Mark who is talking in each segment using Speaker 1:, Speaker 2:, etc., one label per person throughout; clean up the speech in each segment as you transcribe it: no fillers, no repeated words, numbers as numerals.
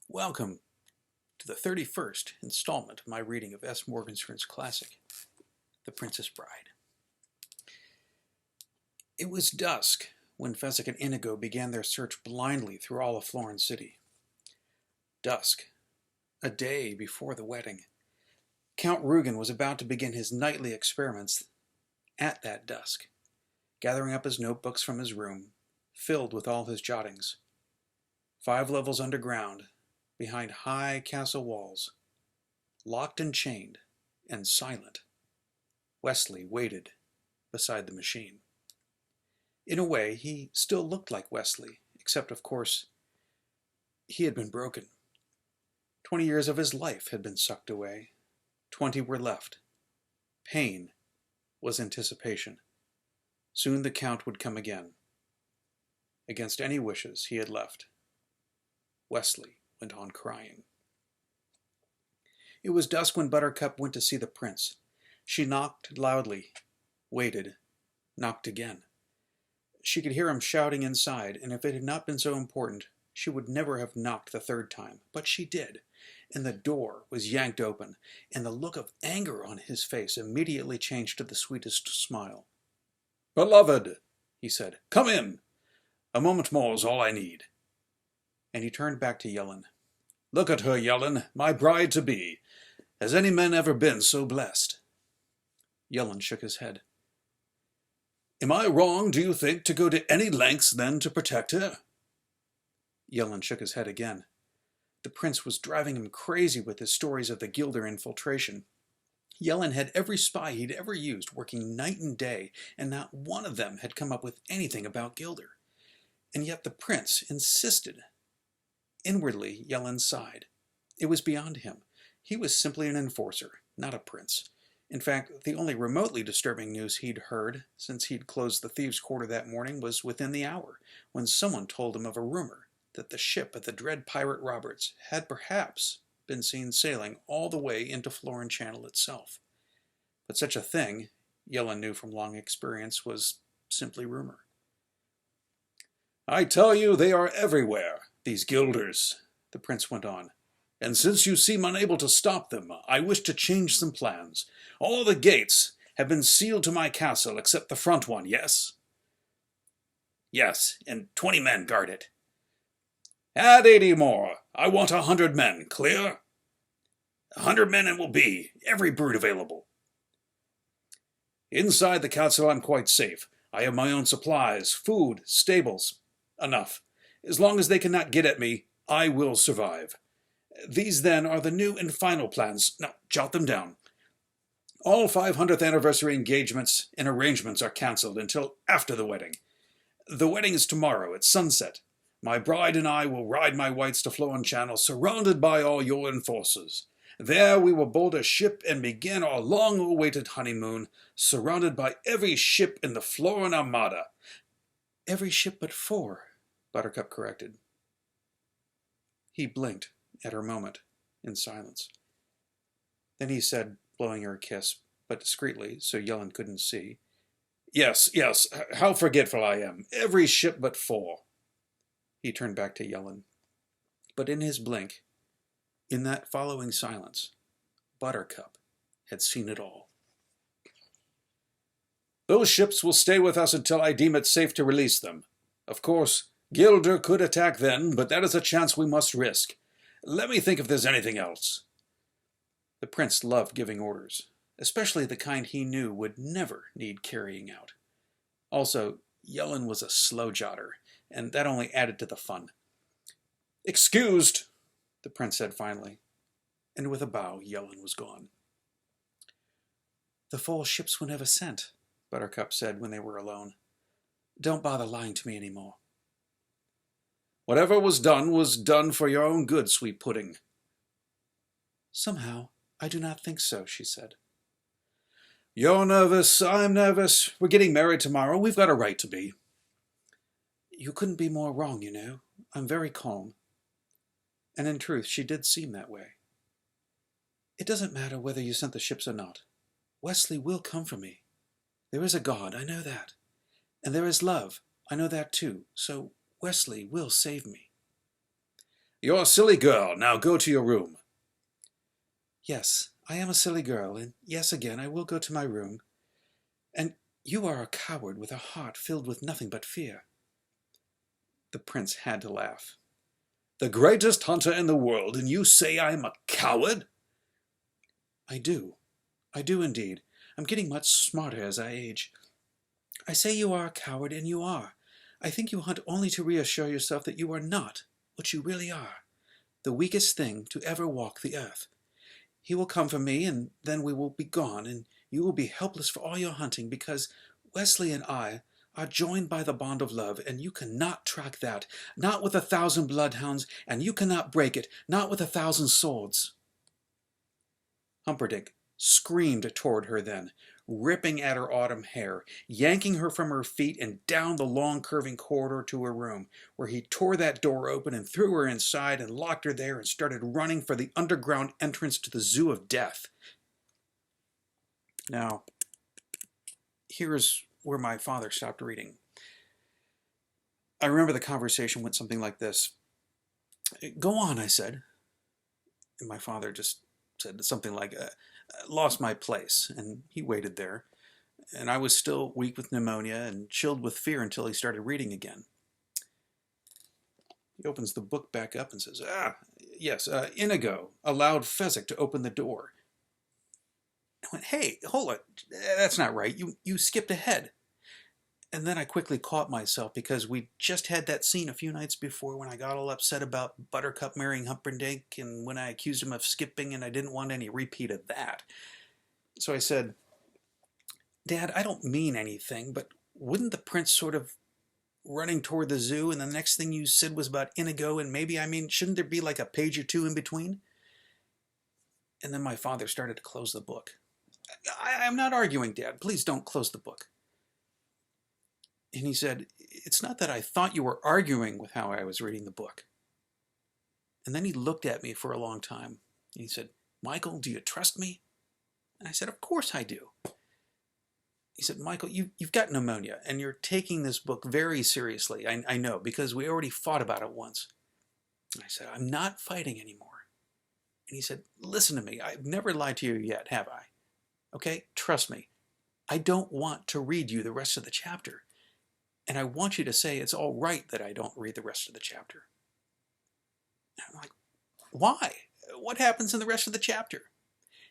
Speaker 1: Welcome to the 31st installment of my reading of S. Morgenstern's classic, The Princess Bride. It was dusk when Fezzik and Inigo began their search blindly through all of Florence City. Dusk, a day before the wedding. Count Rugen was about to begin his nightly experiments at that dusk, gathering up his notebooks from his room, filled with all his jottings. 5 levels underground, behind high castle walls, locked and chained and silent, Wesley waited beside the machine. In a way, he still looked like Wesley, except, of course, he had been broken. 20 years of his life had been sucked away. 20 were left. Pain was anticipation. Soon the Count would come again. Against any wishes he had left, Wesley went on crying. It was dusk when Buttercup went to see the prince. She knocked loudly, waited, knocked again. She could hear him shouting inside, and if it had not been so important, she would never have knocked the 3rd time. But she did, and the door was yanked open, and the look of anger on his face immediately changed to the sweetest smile. "Beloved," he said, "come in. A moment more is all I need." And he turned back to Yellen. "Look at her, Yellen, my bride-to-be. Has any man ever been so blessed?" Yellen shook his head. "Am I wrong, do you think, to go to any lengths, then, to protect her?" Yellen shook his head again. The prince was driving him crazy with his stories of the Gilder infiltration. Yellen had every spy he'd ever used working night and day, and not one of them had come up with anything about Gilder. And yet the prince insisted. Inwardly, Yellen sighed. It was beyond him. He was simply an enforcer, not a prince. In fact, the only remotely disturbing news he'd heard since he'd closed the thieves' quarter that morning was within the hour, when someone told him of a rumor that the ship of the dread pirate Roberts had perhaps been seen sailing all the way into Florin Channel itself. But such a thing, Yellen knew from long experience, was simply rumor. "I tell you, they are everywhere, these Gilders," the prince went on. "And since you seem unable to stop them, I wish to change some plans. All the gates have been sealed to my castle except the front one, yes?" "Yes, and 20 men guard it." "Add 80 more. I want 100 men. Clear?" "100 men it will be, every brute available." "Inside the castle I'm quite safe. I have my own supplies, food, stables. Enough. As long as they cannot get at me, I will survive. These, then, are the new and final plans. Now, jot them down. All 500th anniversary engagements and arrangements are cancelled until after the wedding. The wedding is tomorrow at sunset. My bride and I will ride my whites to Florin Channel, surrounded by all your enforcers. There we will board a ship and begin our long-awaited honeymoon, surrounded by every ship in the Florin Armada." "Every ship but 4, Buttercup corrected. He blinked at her moment in silence. Then he said, blowing her a kiss, but discreetly, so Yellen couldn't see, Yes, how forgetful I am. Every ship but 4. He turned back to Yellen. But in his blink, in that following silence, Buttercup had seen it all. "Those ships will stay with us until I deem it safe to release them. Of course, Gilder could attack then, but that is a chance we must risk. Let me think if there's anything else." The prince loved giving orders, especially the kind he knew would never need carrying out. Also, Yellen was a slow jotter, and that only added to the fun. "Excused," the prince said finally, and with a bow, Yellen was gone. "The 4 ships were never sent," Buttercup said when they were alone. "Don't bother lying to me any more." "Whatever was done for your own good, sweet pudding." "Somehow, I do not think so," she said. "You're nervous, I'm nervous. We're getting married tomorrow. We've got a right to be." "You couldn't be more wrong, you know. I'm very calm." And in truth, she did seem that way. "It doesn't matter whether you sent the ships or not. Wesley will come for me. There is a God, I know that. And there is love, I know that too. So Wesley will save me." You're a silly girl. Now go to your room.
Speaker 2: Yes, I am a silly girl, and yes, again, I will go to my room. And you are a coward with a heart filled with nothing but fear.
Speaker 1: The prince had to laugh.
Speaker 3: The greatest hunter in the world, and you say I'm a coward?
Speaker 2: I do. I do indeed. I'm getting much smarter as I age. I say you are a coward, and you are. I think you hunt only to reassure yourself that you are not what you really are, the weakest thing to ever walk the earth. He will come for me, and then we will be gone, and you will be helpless for all your hunting, because Wesley and I are joined by the bond of love, and you cannot track that, not with 1,000 bloodhounds, and you cannot break it, not with 1,000 swords. Humperdinck screamed toward her then, ripping at her autumn hair, yanking her from her feet and down the long curving corridor to her room, where he tore that door open and threw her inside and locked her there and started running for the underground entrance to the Zoo of Death. Now, here's where my father stopped reading. I remember the conversation went something like this. Go on, I said. And my father just said something like, lost my place, and he waited there. And I was still weak with pneumonia and chilled with fear until he started reading again. He opens the book back up and says, yes, Inigo allowed Fezzik to open the door. I went, hey, hold it, that's not right, you skipped ahead. And then I quickly caught myself because we just had that scene a few nights before when I got all upset about Buttercup marrying Humperdinck and when I accused him of skipping, and I didn't want any repeat of that. So I said, Dad, I don't mean anything, but wouldn't the prince sort of running toward the zoo and the next thing you said was about Inigo and maybe, shouldn't there be like a page or two in between? And then my father started to close the book. I'm not arguing, Dad. Please don't close the book. And he said, it's not that I thought you were arguing with how I was reading the book. And then he looked at me for a long time. And he said, Michael, do you trust me? And I said, of course I do. He said, Michael, you've got pneumonia, and you're taking this book very seriously. I know, because we already fought about it once. And I said, I'm not fighting anymore. And he said, listen to me. I've never lied to you yet, have I? Okay, trust me. I don't want to read you the rest of the chapter. And I want you to say it's all right that I don't read the rest of the chapter. And I'm like, why? What happens in the rest of the chapter?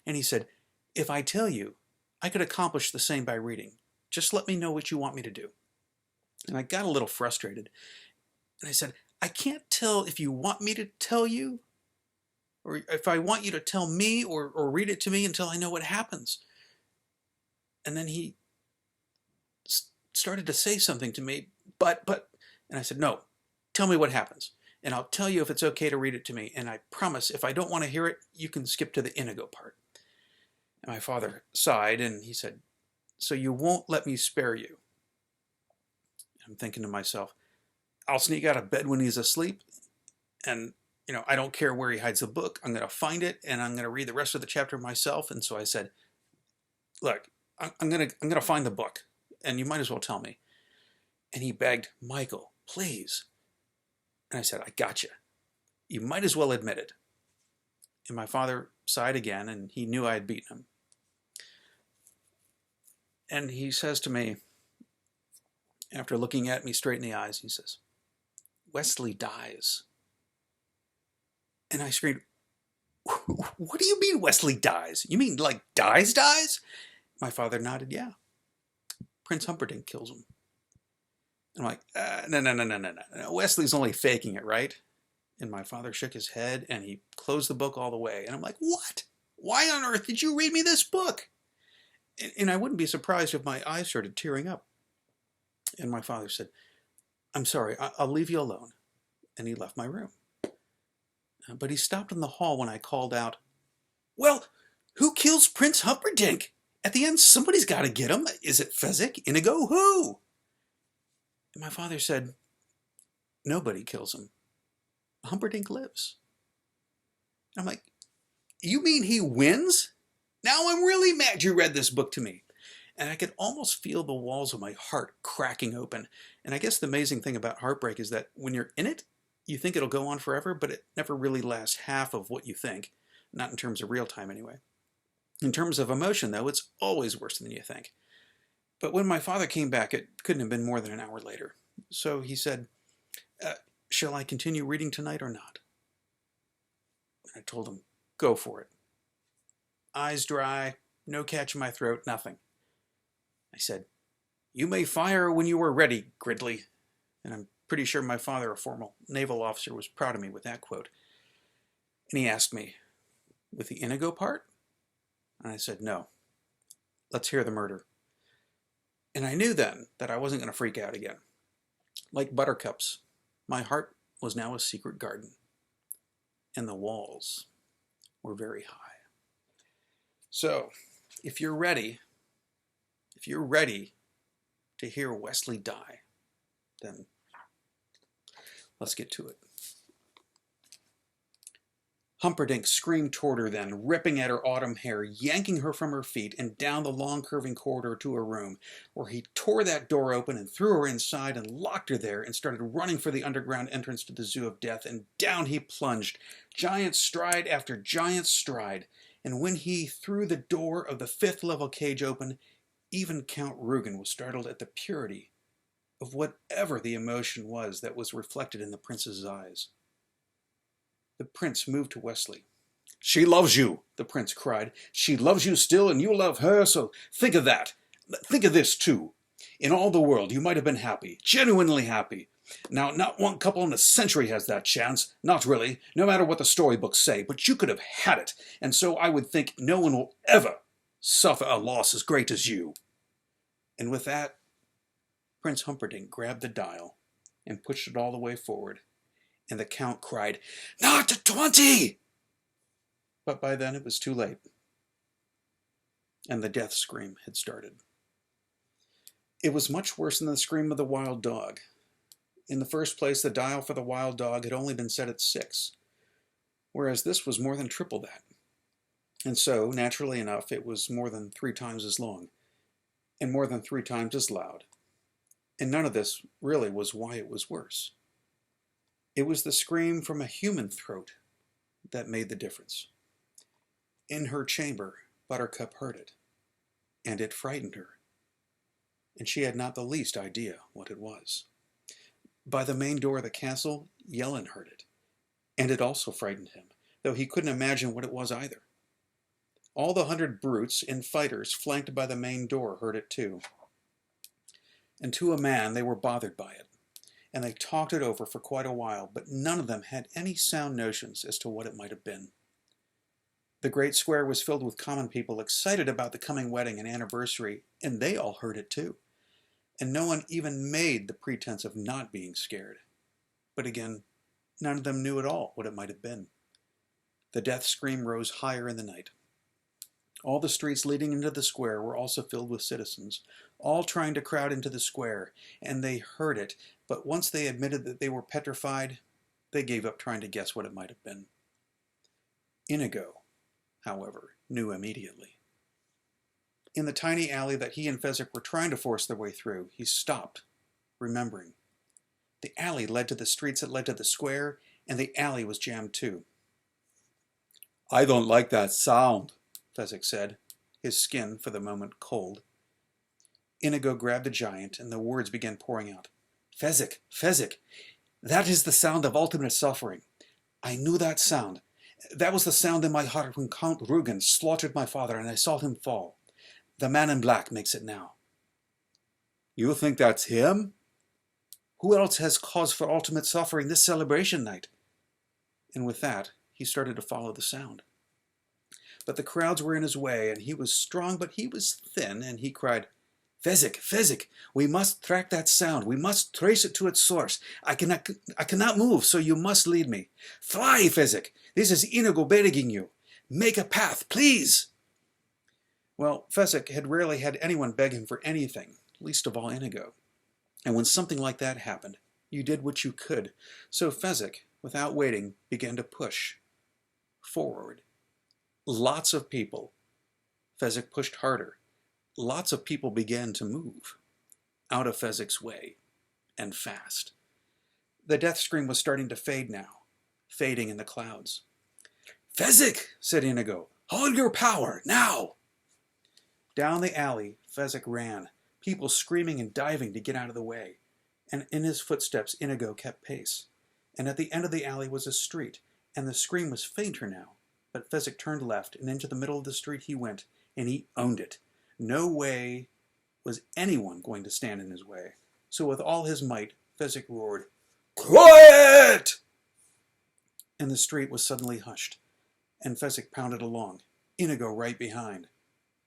Speaker 2: And he said, if I tell you, I could accomplish the same by reading. Just let me know what you want me to do. And I got a little frustrated. And I said, I can't tell if you want me to tell you, or if I want you to tell me or read it to me until I know what happens. And then he started to say something to me, but, and I said, no, tell me what happens, and I'll tell you if it's okay to read it to me, and I promise if I don't want to hear it, you can skip to the Inigo part. And my father sighed, and he said, so you won't let me spare you? I'm thinking to myself, I'll sneak out of bed when he's asleep, and, I don't care where he hides the book. I'm going to find it, and I'm going to read the rest of the chapter myself. And so I said, look, I'm going to find the book, and you might as well tell me. And he begged, Michael, please. And I said, I gotcha. You might as well admit it. And my father sighed again, and he knew I had beaten him. And he says to me, after looking at me straight in the eyes, he says, Wesley dies. And I screamed, what do you mean Wesley dies? You mean like dies? My father nodded, yeah. Prince Humperdinck kills him. And I'm like, no. Wesley's only faking it, right? And my father shook his head and he closed the book all the way. And I'm like, what? Why on earth did you read me this book? And I wouldn't be surprised if my eyes started tearing up. And my father said, I'm sorry, I'll leave you alone. And he left my room. But he stopped in the hall when I called out, well, who kills Prince Humperdinck? At the end, somebody's got to get him. Is it Fezzik? Inigo? Who? And my father said, nobody kills him. Humperdinck lives. I'm like, you mean he wins? Now I'm really mad you read this book to me. And I could almost feel the walls of my heart cracking open. And I guess the amazing thing about heartbreak is that when you're in it,
Speaker 1: You think it'll go on forever, but it never really lasts half of what you think. Not in terms of real time, anyway. In terms of emotion, though, it's always worse than you think. But when my father came back, it couldn't have been more than an hour later. So he said, shall I continue reading tonight or not? I told him, go for it. Eyes dry, no catch in my throat, nothing. I said, you may fire when you are ready, Gridley. And I'm pretty sure my father, a former naval officer, was proud of me with that quote. And he asked me, with the Inigo part? And I said, no. Let's hear the murder. And I knew then that I wasn't going to freak out again. Like buttercups, my heart was now a secret garden. And the walls were very high. So, if you're ready to hear Wesley die, then let's get to it. Humperdinck screamed toward her then, ripping at her autumn hair, yanking her from her feet and down the long curving corridor to her room, where he tore that door open and threw her inside and locked her there and started running for the underground entrance to the Zoo of Death, and down he plunged, giant stride after giant stride, and when he threw the door of the 5th level cage open, even Count Rugen was startled at the purity of whatever the emotion was that was reflected in the prince's eyes. The prince moved to Wesley.
Speaker 3: She loves you,
Speaker 1: the prince cried.
Speaker 3: She loves you still, and you love her, so think of that. Think of this, too. In all the world, you might have been happy, genuinely happy. Now, not one couple in a century has that chance. Not really, no matter what the storybooks say, but you could have had it, and so I would think no one will ever suffer a loss as great as you.
Speaker 1: And with that, Prince Humperdinck grabbed the dial and pushed it all the way forward, and the Count cried, "Not 20!" But by then it was too late, and the death scream had started. It was much worse than the scream of the wild dog. In the first place, the dial for the wild dog had only been set at 6, whereas this was more than triple that. And so, naturally enough, it was more than 3 times as long, and more than 3 times as loud. And none of this really was why it was worse. It was the scream from a human throat that made the difference. In her chamber, Buttercup heard it, and it frightened her, and she had not the least idea what it was. By the main door of the castle, Yellen heard it, and it also frightened him, though he couldn't imagine what it was either. All the 100 brutes and fighters flanked by the main door heard it too. And to a man, they were bothered by it, and they talked it over for quite a while, but none of them had any sound notions as to what it might have been. The great square was filled with common people excited about the coming wedding and anniversary, and they all heard it too. And no one even made the pretense of not being scared. But again, none of them knew at all what it might have been. The death scream rose higher in the night. All the streets leading into the square were also filled with citizens, all trying to crowd into the square, and they heard it, but once they admitted that they were petrified, they gave up trying to guess what it might have been. Inigo, however, knew immediately. In the tiny alley that he and Fezzik were trying to force their way through, he stopped, remembering. The alley led to the streets that led to the square, and the alley was jammed too.
Speaker 3: "I don't like that sound,"
Speaker 1: Fezzik said, his skin, for the moment, cold. Inigo grabbed the giant, and the words began pouring out. "Fezzik, Fezzik, that is the sound of ultimate suffering. I knew that sound. That was the sound in my heart when Count Rugen slaughtered my father and I saw him fall. The man in black makes it now."
Speaker 3: "You think that's him?"
Speaker 1: "Who else has cause for ultimate suffering this celebration night?" And with that, he started to follow the sound. But the crowds were in his way, and he was strong, but he was thin, and he cried, "Fezzik, Fezzik, we must track that sound. We must trace it to its source. I cannot move, so you must lead me. Fly, Fezzik. This is Inigo begging you. Make a path, please." Well, Fezzik had rarely had anyone beg him for anything, least of all Inigo. And when something like that happened, you did what you could. So Fezzik, without waiting, began to push forward. Lots of people. Fezzik pushed harder. Lots of people began to move out of Fezzik's way, and fast. The death scream was starting to fade now, fading in the clouds.
Speaker 3: "Fezzik," said Inigo, "all your power, now!"
Speaker 1: Down the alley, Fezzik ran, people screaming and diving to get out of the way, and in his footsteps Inigo kept pace. And at the end of the alley was a street, and the scream was fainter now, but Fezzik turned left, and into the middle of the street he went, and he owned it. No way was anyone going to stand in his way. So with all his might, Fezzik roared,
Speaker 3: "Quiet!"
Speaker 1: and the street was suddenly hushed, and Fezzik pounded along, Inigo right behind.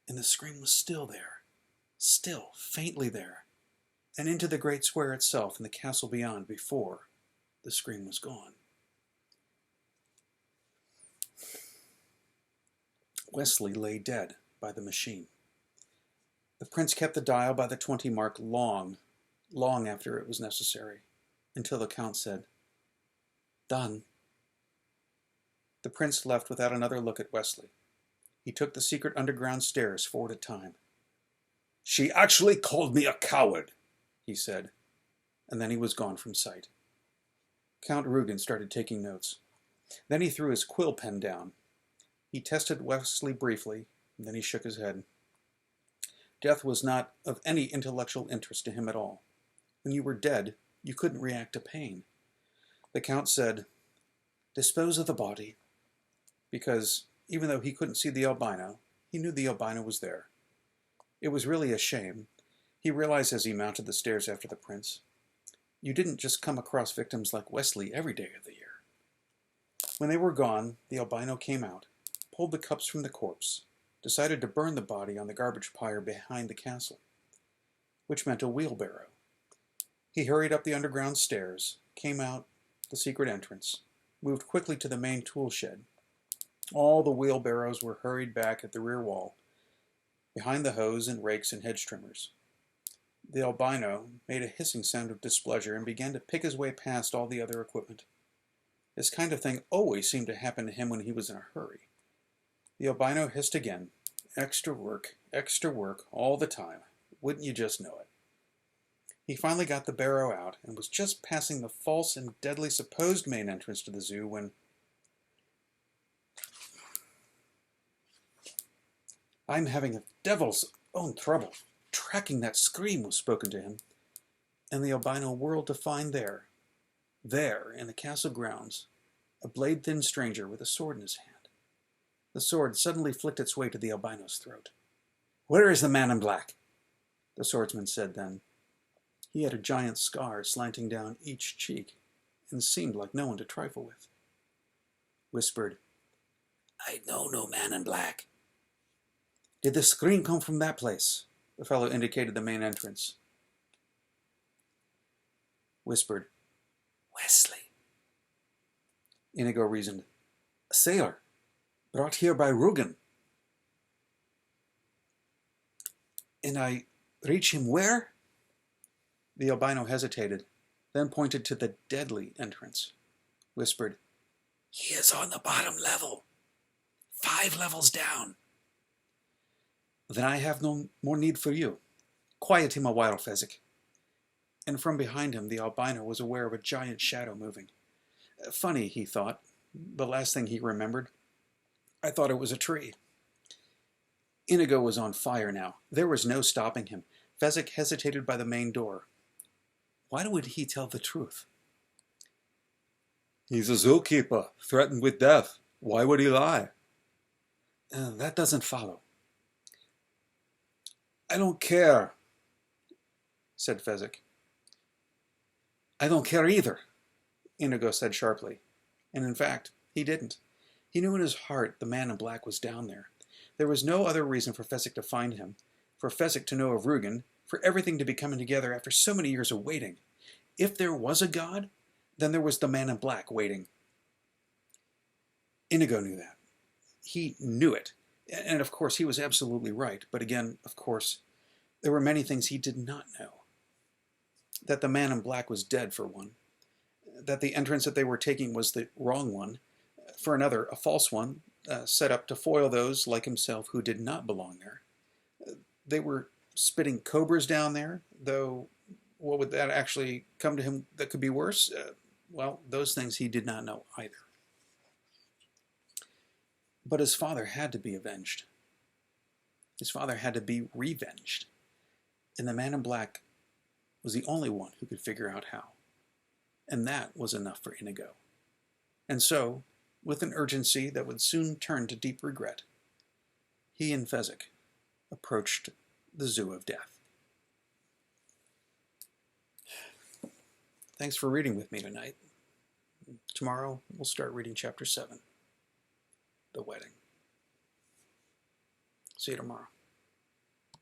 Speaker 1: And the scream was still there, still faintly there, and into the great square itself and the castle beyond before the scream was gone. Wesley lay dead by the machine. The prince kept the dial by the 20 mark long after it was necessary, until the count said, "Done." The prince left without another look at Wesley. He took the secret underground stairs 4 at a time.
Speaker 3: "She actually called me a coward,"
Speaker 1: he said, and then he was gone from sight. Count Rugen started taking notes. Then he threw his quill pen down. He tested Wesley briefly, and then he shook his head. Death was not of any intellectual interest to him at all. When you were dead, you couldn't react to pain. The count said, "Dispose of the body," because even though he couldn't see the albino, he knew the albino was there. It was really a shame. He realized as he mounted the stairs after the prince. You didn't just come across victims like Wesley every day of the year. When they were gone, the albino came out, pulled the cups from the corpse, decided to burn the body on the garbage pyre behind the castle, which meant a wheelbarrow. He hurried up the underground stairs, came out the secret entrance, moved quickly to the main tool shed. All the wheelbarrows were hurried back at the rear wall, behind the hose and rakes and hedge trimmers. The albino made a hissing sound of displeasure and began to pick his way past all the other equipment. This kind of thing always seemed to happen to him when he was in a hurry. The albino hissed again. Extra work, all the time. Wouldn't you just know it? He finally got the barrow out and was just passing the false and deadly supposed main entrance to the zoo when... "I'm having a devil's own trouble tracking that scream," was spoken to him, and the albino whirled to find there, in the castle grounds, a blade-thin stranger with a sword in his hand. The sword suddenly flicked its way to the albino's throat. "Where is the man in black?" the swordsman said then. He had a giant scar slanting down each cheek, and seemed like no one to trifle with. Whispered, "I know no man in black." "Did the scream come from that place?" The fellow indicated the main entrance. Whispered, "Wesley." Inigo reasoned, "A sailor, brought here by Rugen." "And I reach him where?" The albino hesitated, then pointed to the deadly entrance. Whispered, "He is on the bottom level, 5 levels down." "Then I have no more need for you. Quiet him a while, Fezzik." And from behind him the albino was aware of a giant shadow moving. Funny, he thought, the last thing he remembered. I thought it was a tree. Inigo was on fire now. There was no stopping him. Fezzik hesitated by the main door. Why would he tell the truth?
Speaker 3: "He's a zookeeper, threatened with death. Why would he lie?"
Speaker 1: That doesn't follow."
Speaker 3: "I don't care,"
Speaker 1: said Fezzik.
Speaker 3: "I don't care either,"
Speaker 1: Inigo said sharply. And in fact, he didn't. He knew in his heart the man in black was down there. There was no other reason for Fezzik to find him, for Fezzik to know of Rugen, for everything to be coming together after so many years of waiting. If there was a god, then there was the man in black waiting. Inigo knew that. He knew it. And of course, he was absolutely right. But again, of course, there were many things he did not know. That the man in black was dead, for one. That the entrance that they were taking was the wrong one. For another, a false one, set up to foil those like himself who did not belong there. They were spitting cobras down there, though what would that actually come to him that could be worse? Well, those things he did not know either. But his father had to be avenged. His father had to be revenged. And the man in black was the only one who could figure out how. And that was enough for Inigo. And so, with an urgency that would soon turn to deep regret, he and Fezzik approached the Zoo of Death. Thanks for reading with me tonight. Tomorrow, we'll start reading Chapter 7, The Wedding. See you tomorrow.